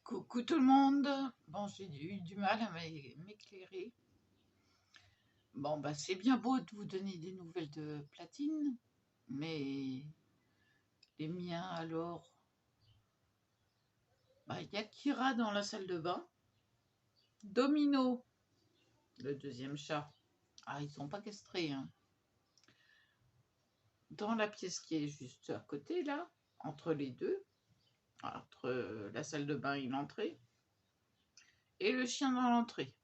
Coucou tout le monde. Bon, j'ai eu du mal à m'éclairer. Bon, bah c'est bien beau de vous donner des nouvelles de Platine, mais les miens alors, bah il y a Kira dans la salle de bain, Domino, le deuxième chat. Ah, ils sont pas castrés, hein. Dans la pièce qui est juste à côté là, entre les deux, entre la salle de bain et l'entrée, et le chien dans l'entrée.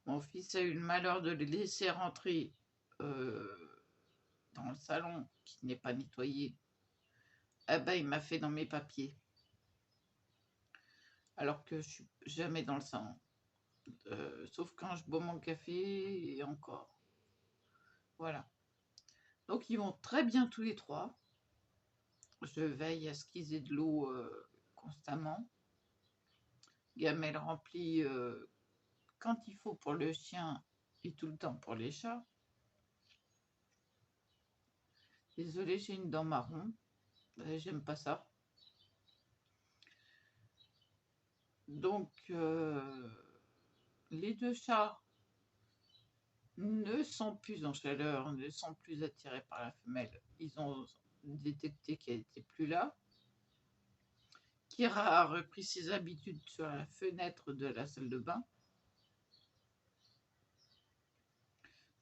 Mon fils a eu le malheur de les laisser rentrer dans le salon qui n'est pas nettoyé. Ah ben, il m'a fait dans mes papiers. Alors que je suis jamais dans le salon. Sauf quand je bois mon café et encore. Voilà. Donc ils vont très bien tous les trois. Je veille à ce qu'ils aient de l'eau constamment. Gamelle remplie quand il faut pour le chien et tout le temps pour les chats. Désolée, j'ai une dent marron. J'aime pas ça. Donc les deux chats ne sont plus en chaleur, ne sont plus attirés par la femelle. Ils ont détecté qu'elle n'était plus là. Kira a repris ses habitudes sur la fenêtre de la salle de bain.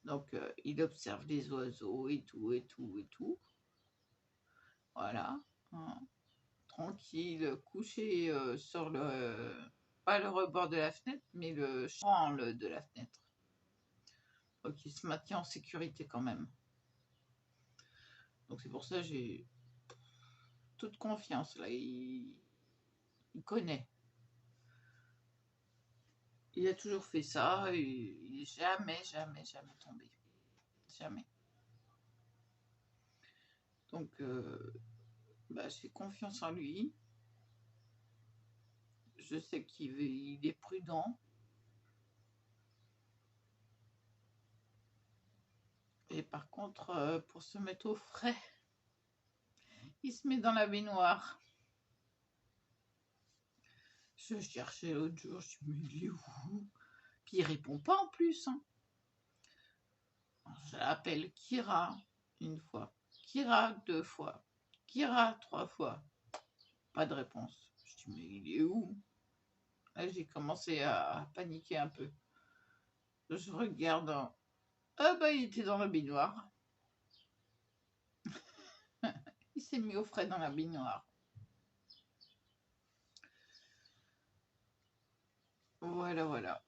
Donc, il observe les oiseaux et tout, et tout, et tout. Voilà. Hein. Tranquille, couché sur le... pas le rebord de la fenêtre, mais le chanle de la fenêtre. Donc, il se maintient en sécurité quand même. Donc, c'est pour ça que j'ai toute confiance, là. Il connaît. Il a toujours fait ça et il n'est jamais, jamais, jamais tombé. Jamais. Donc, bah, j'ai confiance en lui. Je sais qu'il est prudent. Et par contre, pour se mettre au frais, il se met dans la baignoire. Je cherchais l'autre jour, je me dis, mais il est où? Puis il répond pas en plus. Hein. Je l'appelle Kira une fois, Kira 2 fois, Kira 3 fois. Pas de réponse. Je dis, mais il est où? Là, j'ai commencé à paniquer un peu. Je regarde. Ah bah, il était dans la baignoire. Il s'est mis au frais dans la baignoire. Voilà, voilà.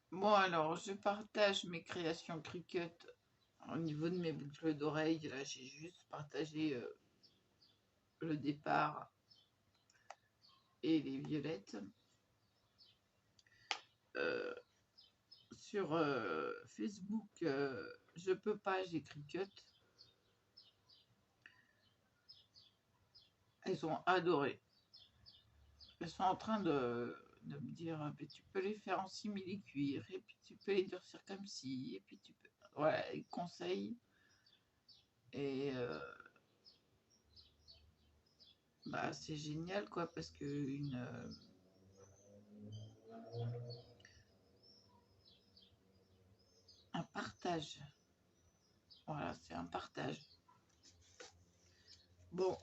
Bon, alors, je partage mes créations Cricut au niveau de mes boucles d'oreilles. Là, j'ai juste partagé le départ et les violettes. Sur Facebook, je peux pas, j'ai Cricut. Elles ont adoré. Elles sont en train de me dire, tu peux les faire en simili-cuir, et puis tu peux les durcir comme ci, et puis tu peux... Voilà, ils conseillent. Et bah, c'est génial, quoi, parce que un partage. Voilà, c'est un partage. Bon,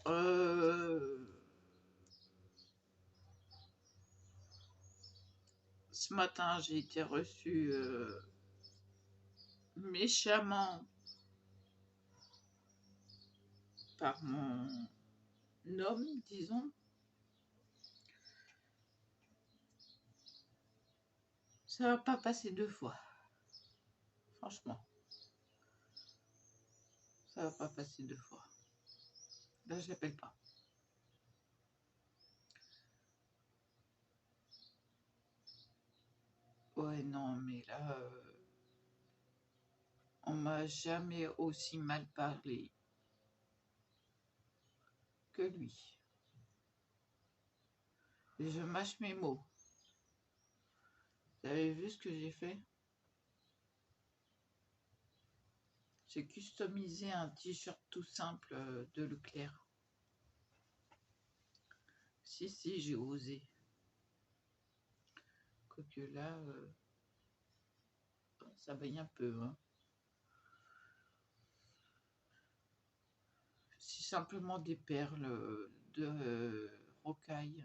ce matin, j'ai été reçue méchamment par mon homme, disons. Ça va pas passer 2 fois. Franchement. Ça va pas passer 2 fois. Là, je l'appelle pas. Ouais, non, mais là, on m'a jamais aussi mal parlé. que lui. Et je mâche mes mots. Vous avez vu ce que j'ai fait? J'ai customisé un t-shirt tout simple de Leclerc. Si, j'ai osé. Quoique là, ça vaille un peu. Hein. C'est simplement des perles de rocaille.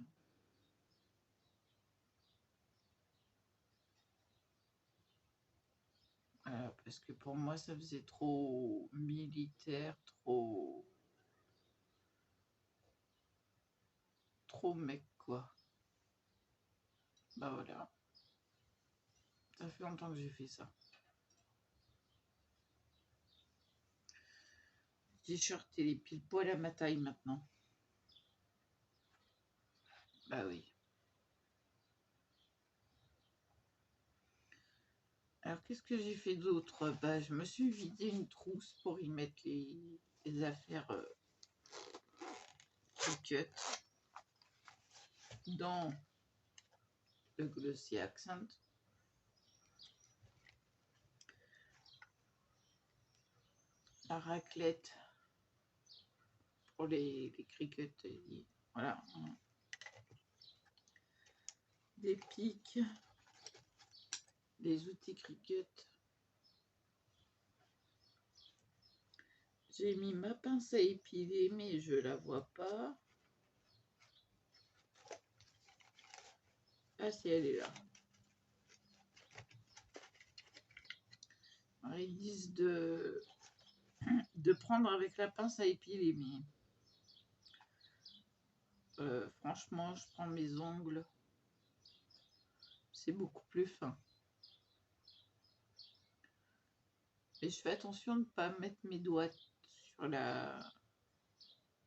Parce que pour moi, ça faisait trop militaire, trop mec, quoi. Bah voilà. Ça fait longtemps que j'ai fait ça. T-shirt, il est pile poil à ma taille maintenant. Bah oui. Alors, qu'est-ce que j'ai fait d'autre? Bah, je me suis vidé une trousse pour y mettre les affaires cut dans le Glossy Accent. La raclette pour les crickets. Voilà. Des pics. Des outils cricket. J'ai mis ma pince à épiler, mais je la vois pas. Ah si, elle est là. Alors, ils disent de prendre avec la pince à épiler, mais franchement, je prends mes ongles. C'est beaucoup plus fin. Et je fais attention de ne pas mettre mes doigts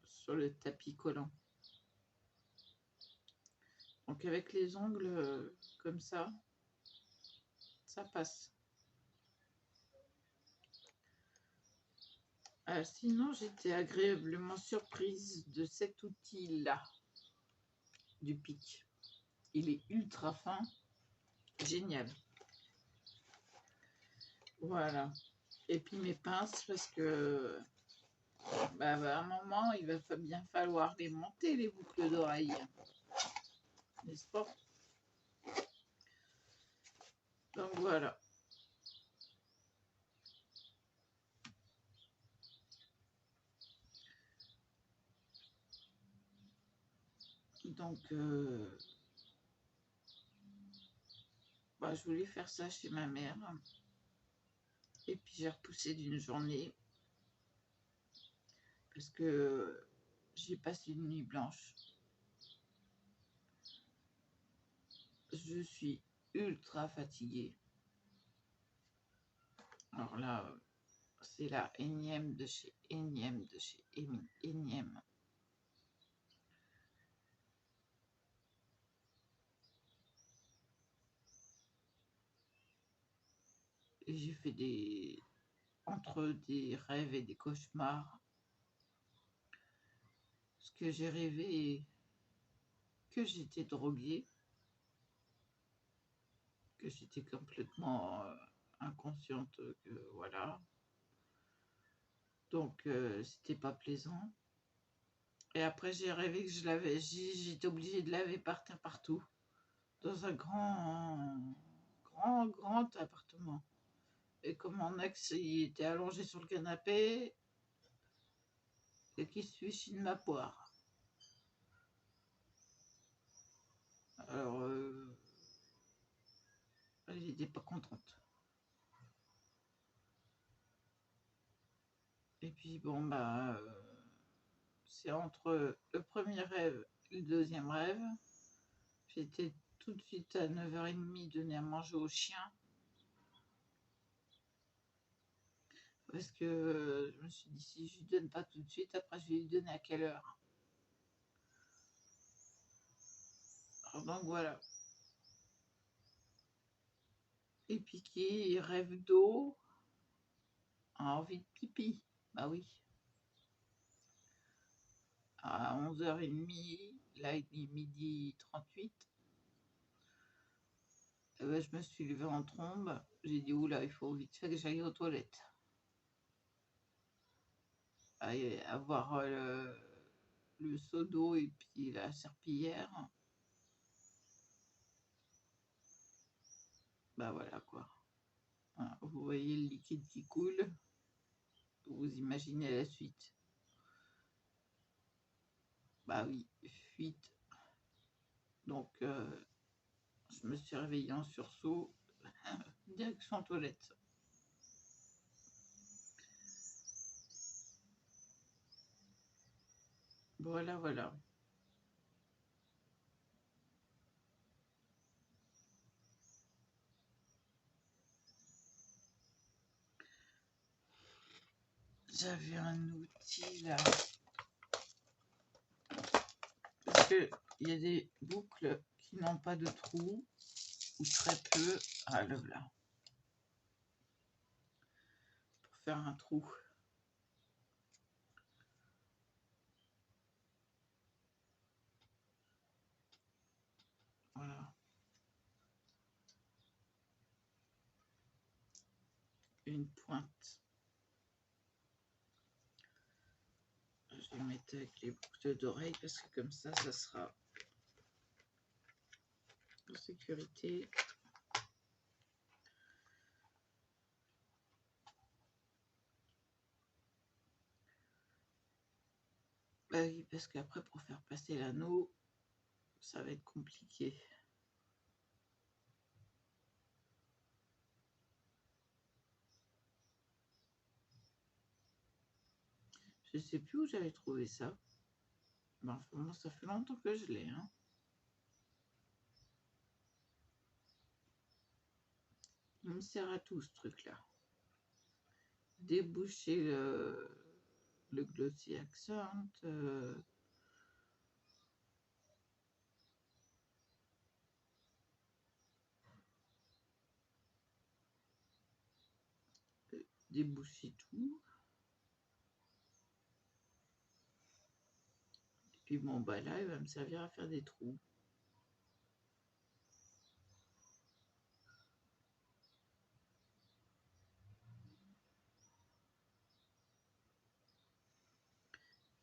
sur le tapis collant. Donc avec les ongles comme ça passe. Sinon, j'étais agréablement surprise de cet outil-là, du pic. Il est ultra fin, génial. Voilà. Et puis mes pinces, parce que à un moment, il va bien falloir les monter, les boucles d'oreilles. N'est-ce pas? Donc voilà. Donc, je voulais faire ça chez ma mère. Et puis j'ai repoussé d'une journée. Parce que j'ai passé une nuit blanche. Je suis ultra fatiguée. Alors là, c'est la énième de chez énième de chez énième. Et j'ai fait entre des rêves et des cauchemars. Parce que j'ai rêvé que j'étais droguée, que j'étais complètement inconsciente, que voilà. Donc c'était pas plaisant. Et après j'ai rêvé que j'étais obligée de laver par terre partout, dans un grand appartement. Et comme mon ex il était allongé sur le canapé et qu'il se fichait de ma poire. Alors elle n'était pas contente. Et puis bon c'est entre le premier rêve et le deuxième rêve. J'étais tout de suite à 9h30 donner à manger au chien. Parce que je me suis dit, si je lui donne pas tout de suite, après je vais lui donner à quelle heure? Alors donc voilà. Et puis qui rêve d'eau, a envie de pipi. Bah oui. Alors à 11h30. Là, il est 12h38. Et ben, je me suis levée en trombe. J'ai dit, oula, il faut vite fait que j'aille aux toilettes. Avoir le seau d'eau et puis la serpillière. Bah voilà quoi. Voilà, vous voyez le liquide qui coule. Vous imaginez la suite. Bah oui, fuite. Donc, je me suis réveillée en sursaut. Direction toilette. Voilà, voilà. J'avais un outil là. Parce qu'il y a des boucles qui n'ont pas de trou, ou très peu. Ah, le voilà. Pour faire un trou. Voilà. Une pointe. Je vais mettre avec les boucles d'oreilles parce que comme ça sera en sécurité. Bah oui, parce qu'après, pour faire passer l'anneau, ça va être compliqué. Je sais plus où j'avais trouvé ça. Ben, enfin, ça fait longtemps que je l'ai. Hein. Il me sert à tout, ce truc-là. Déboucher le Glossy Accent. Déboucher tout. Et puis bon, bah là, il va me servir à faire des trous.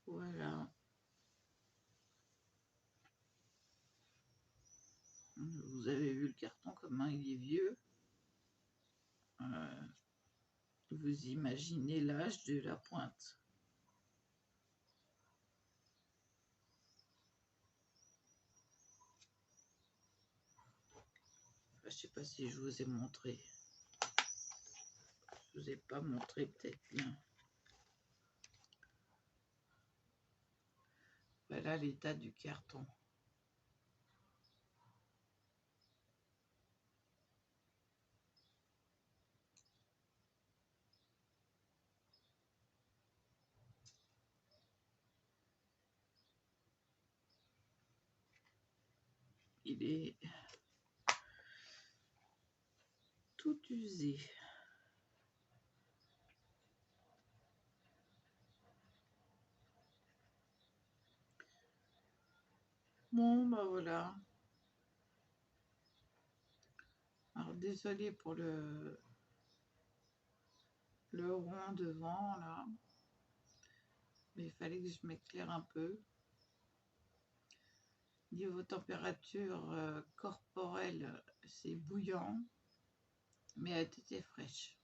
Voilà. Vous avez vu le carton, comment il est vieux. Vous imaginez l'âge de la pointe. Je sais pas si je vous ai montré. Je vous ai pas montré peut-être bien. Voilà l'état du carton. Il est tout usé. Bon, bah voilà. Alors, désolé pour le rond devant, là. Mais il fallait que je m'éclaire un peu. Niveau température corporelle, c'est bouillant, mais la tête est fraîche.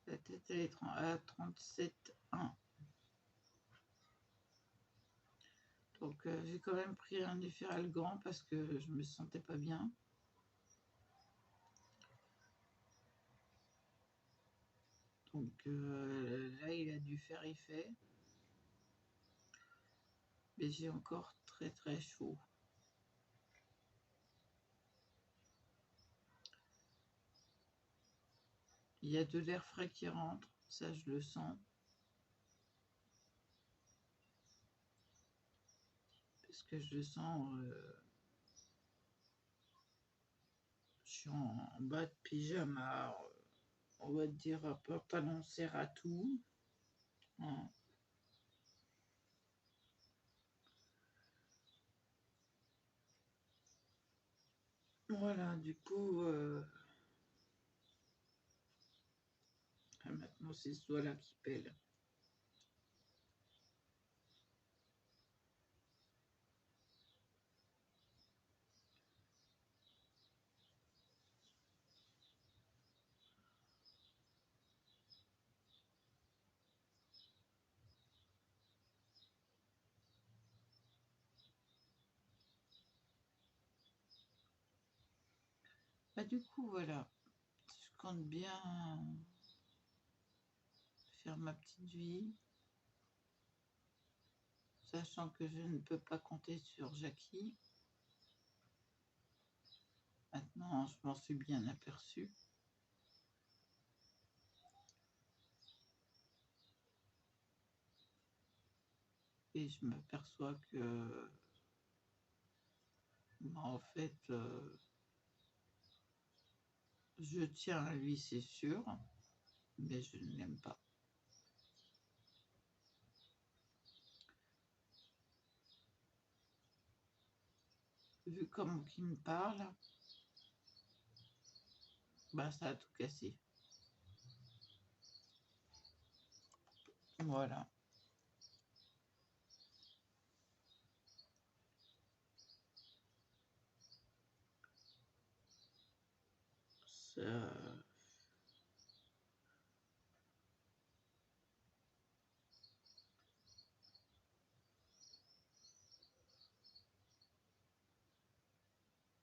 La tête elle est à 37,1. Donc j'ai quand même pris un Efferalgan parce que je me sentais pas bien. Donc là il a dû faire effet. Mais j'ai encore très très chaud. Il y a de l'air frais qui rentre, ça je le sens. Parce que je le sens, je suis en bas de pyjama, on va dire pantalon serre à tout. Hein. Voilà, du coup, maintenant c'est ce doigt-là qui pèle. Bah, du coup, voilà, je compte bien faire ma petite vie, sachant que je ne peux pas compter sur Jackie. Maintenant, je m'en suis bien aperçue. Et je m'aperçois que, bah, en fait, je tiens à lui, c'est sûr, mais je ne l'aime pas. Vu comment il me parle, bah, ça a tout cassé. Voilà. Ça-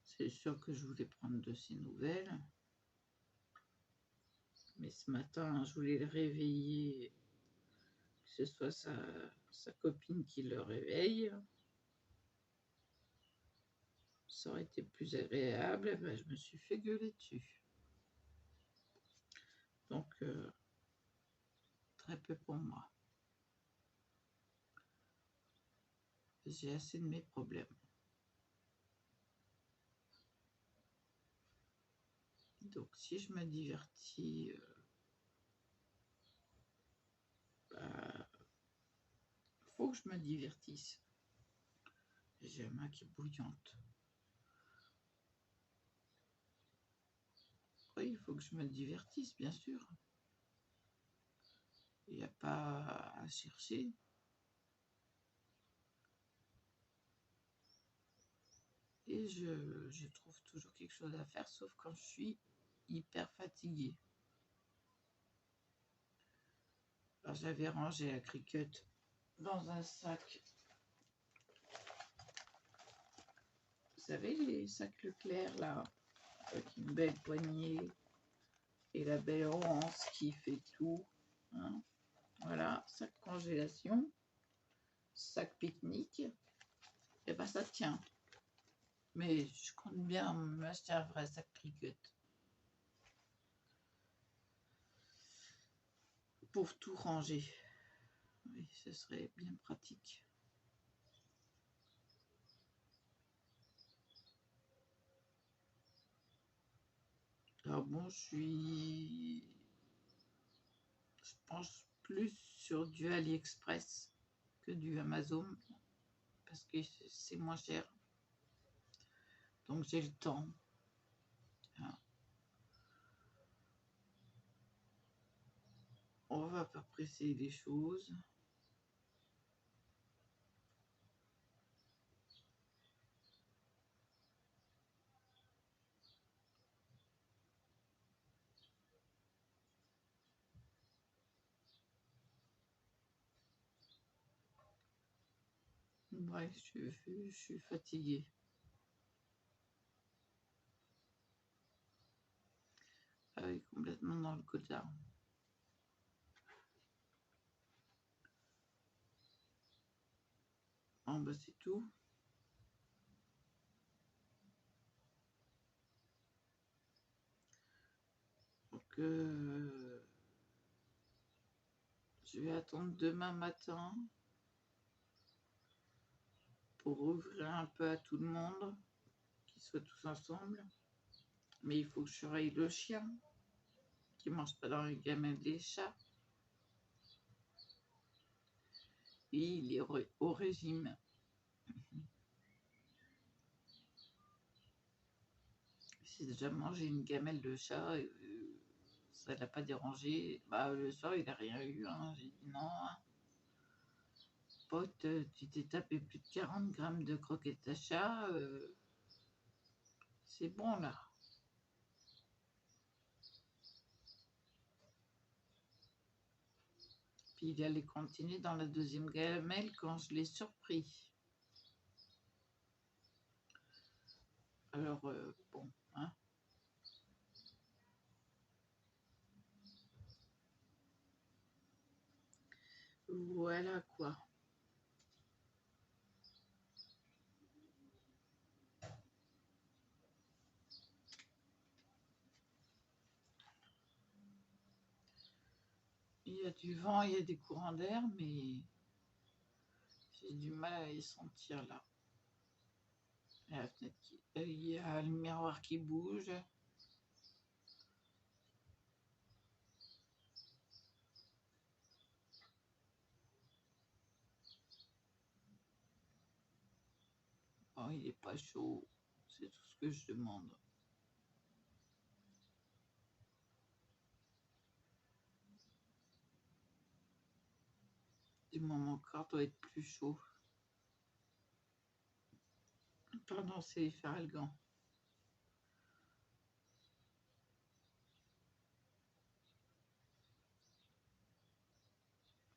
C'est sûr que je voulais prendre de ses nouvelles. Mais ce matin, je voulais le réveiller, que ce soit sa copine qui le réveille. Ça aurait été plus agréable. Ben, je me suis fait gueuler dessus. Donc, très peu pour moi. J'ai assez de mes problèmes. Donc, si je me divertis, bah, faut que je me divertisse. J'ai la main qui est bouillante. Oui, il faut que je me divertisse, bien sûr. Il n'y a pas à chercher. Et je trouve toujours quelque chose à faire, sauf quand je suis hyper fatiguée. Alors, j'avais rangé la cricket dans un sac. Vous savez, les sacs Leclerc, là, avec une belle poignée et la belle rance qui fait tout. Hein. Voilà, sac congélation, sac pique-nique. Et ben ça tient. Mais je compte bien m'acheter un vrai sac cricket. Pour tout ranger. Oui, ce serait bien pratique. Alors bon, je pense plus sur du AliExpress que du Amazon parce que c'est moins cher. Donc j'ai le temps. Hein. On va pas presser les choses. Ouais, je suis fatiguée. Ah oui, complètement dans le quota. Bon, bah c'est tout. Donc, je vais attendre demain matin pour ouvrir un peu à tout le monde, qu'ils soient tous ensemble. Mais il faut que je surveille le chien, qui ne mange pas dans les gamelles des chats. Et il est au régime. s'est déjà mangé une gamelle de chat, et, ça l'a pas dérangé. Bah, le soir, il a rien eu, hein. J'ai dit: «Non, hein, pote, tu t'es tapé plus de 40 grammes de croquettes à chat, c'est bon là». Puis il allait continuer dans la deuxième gamelle quand je l'ai surpris. Alors, bon, hein. Voilà quoi. Il y a du vent, il y a des courants d'air, mais j'ai du mal à les sentir là. Il y a la fenêtre il y a le miroir qui bouge. Bon, il n'est pas chaud, c'est tout ce que je demande. Du moment mon corps doit être plus chaud. Pardon, c'est Feralgan.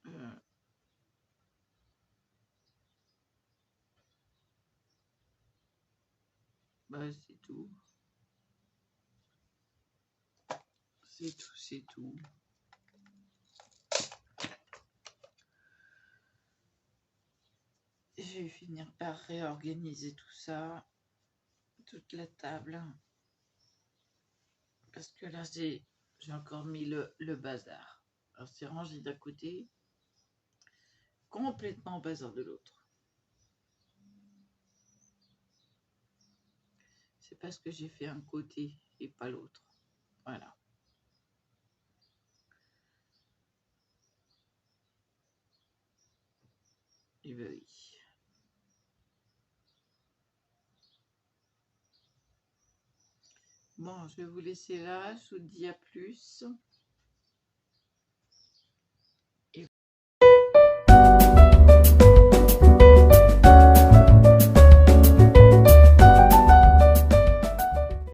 Euh, bah, c'est tout. C'est tout, c'est tout. Je vais finir par réorganiser tout ça, toute la table. Parce que là, j'ai encore mis le bazar. Alors, c'est rangé d'un côté, complètement bazar de l'autre. C'est parce que j'ai fait un côté et pas l'autre. Voilà. Et ben oui. Bon, je vais vous laisser là. Je vous dis à plus.